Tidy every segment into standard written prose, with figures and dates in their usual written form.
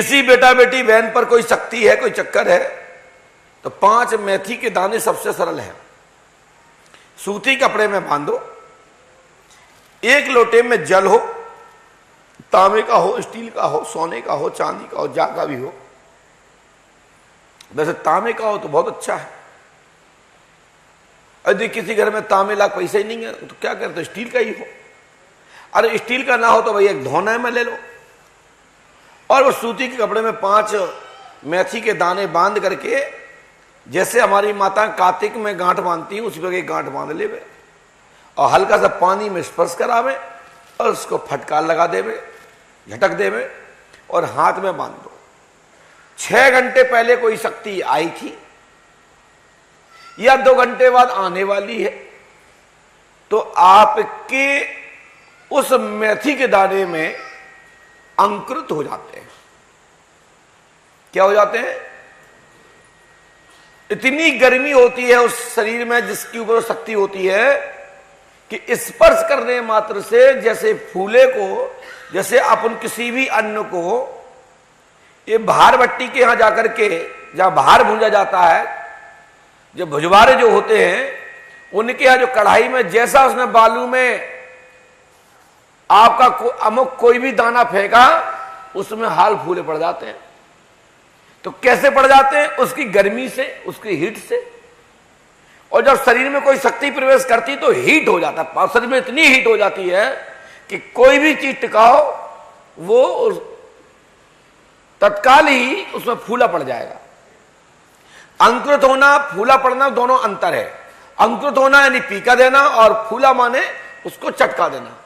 किसी बेटा बेटी बहन पर कोई शक्ति है, कोई चक्कर है, तो 5 मेथी के दाने सबसे सरल है। सूती कपड़े में बांधो, 1 लोटे में जल हो, तांबे का हो, स्टील का हो, सोने का हो, चांदी का हो, जा का भी हो। वैसे तांबे का हो तो बहुत अच्छा है। यदि किसी घर में तांबे लाख पैसे ही नहीं है तो क्या करते, स्टील का ही हो। अरे स्टील का ना हो तो भाई एक धोना में ले लो, और वो सूती के कपड़े में 5 मेथी के दाने बांध करके, जैसे हमारी माता कार्तिक में गांठ बांधती है उसी पर एक गांठ बांध ले, और हल्का सा पानी में स्पर्श करावे और उसको फटकार लगा देवे, झटक देवे और हाथ में बांध दो। 6 घंटे पहले कोई शक्ति आई थी या 2 घंटे बाद आने वाली है, तो आपके उस मेथी के दाने में अंकुरित हो जाते हैं। क्या हो जाते हैं? इतनी गर्मी होती है उस शरीर में जिसके ऊपर शक्ति होती है कि स्पर्श करने मात्र से जैसे फूले को, जैसे अपन किसी भी अन्न को ये भार भट्टी के यहां जाकर के, जहां भार भूंजा जाता है, जो भुजवारे जो होते हैं उनके यहां जो कढ़ाई में जैसा उसने बालू में आपका अमुक कोई भी दाना फेंका, उसमें हाल फूले पड़ जाते हैं। तो कैसे पड़ जाते हैं? उसकी गर्मी से, उसकी हीट से। और जब शरीर में कोई शक्ति प्रवेश करती तो हीट हो जाता है, शरीर में इतनी हीट हो जाती है कि कोई भी चीज टिकाओ वो तत्काल ही उसमें फूला पड़ जाएगा। अंकुरित होना, फूला पड़ना दोनों अंतर है। अंकुरित होना यानी पीका देना, और फूला माने उसको चटका देना।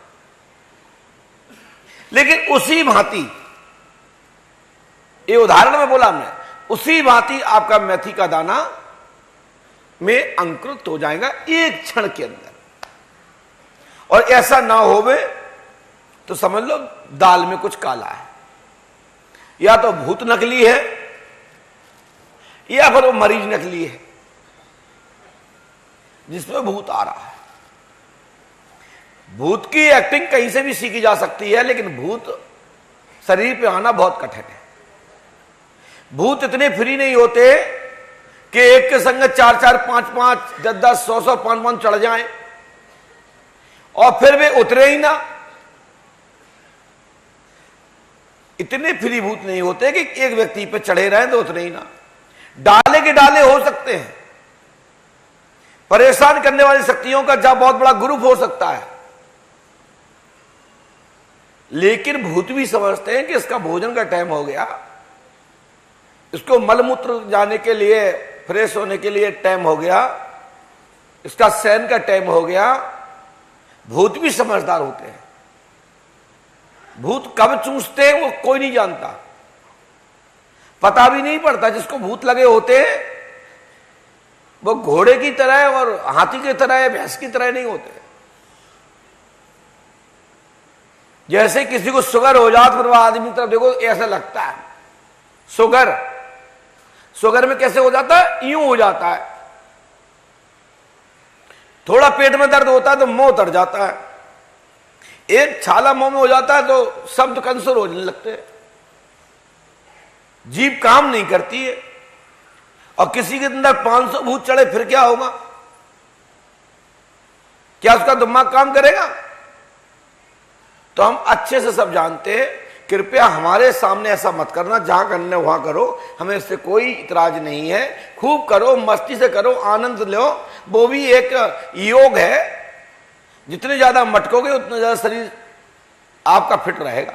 लेकिन उसी भांति, ये उदाहरण में बोला हमने, उसी भांति आपका मेथी का दाना में अंकुरित हो जाएगा 1 क्षण के अंदर। और ऐसा ना होवे तो समझ लो दाल में कुछ काला है, या तो भूत नकली है या फिर वो मरीज नकली है जिसमें भूत आ रहा है। भूत की एक्टिंग कहीं से भी सीखी जा सकती है, लेकिन भूत शरीर पे आना बहुत कठिन है। भूत इतने फ्री नहीं होते कि एक के संग 4-4, 5-5, 10-10, 100-100, 5-5 चढ़ जाएं और फिर वे उतरे ही ना। इतने फ्री भूत नहीं होते कि एक व्यक्ति पे चढ़े रहे तो उतरे ही ना। डाले के डाले हो सकते हैं। परेशान करने वाली शक्तियों का जब बहुत बड़ा ग्रुप हो सकता है, लेकिन भूत भी समझते हैं कि इसका भोजन का टाइम हो गया, इसको मलमूत्र जाने के लिए, फ्रेश होने के लिए टाइम हो गया, इसका शयन का टाइम हो गया। भूत भी समझदार होते हैं। भूत कब चूसते हैं वो कोई नहीं जानता, पता भी नहीं पड़ता। जिसको भूत लगे होते हैं वो घोड़े की तरह और हाथी की तरह, भैंस की तरह नहीं होते। जैसे किसी को शुगर हो जाए फिर वह आदमी की तरफ देखो ऐसा लगता है। शुगर में कैसे हो जाता है? यूं हो जाता है। थोड़ा पेट में दर्द होता है तो मुंह उतर जाता है, एक छाला मुंह में हो जाता है तो शब्द कंसर होने लगते हैं, जीभ काम नहीं करती है। और किसी के अंदर 500 भूत चढ़े फिर क्या होगा? क्या उसका दिमाग काम करेगा? तो हम अच्छे से सब जानते हैं। कृपया हमारे सामने ऐसा मत करना, जहां करने वहां करो, हमें इससे कोई इतराज नहीं है। खूब करो, मस्ती से करो, आनंद लो, वो भी एक योग है। जितने ज्यादा मटकोगे उतना ज्यादा शरीर आपका फिट रहेगा।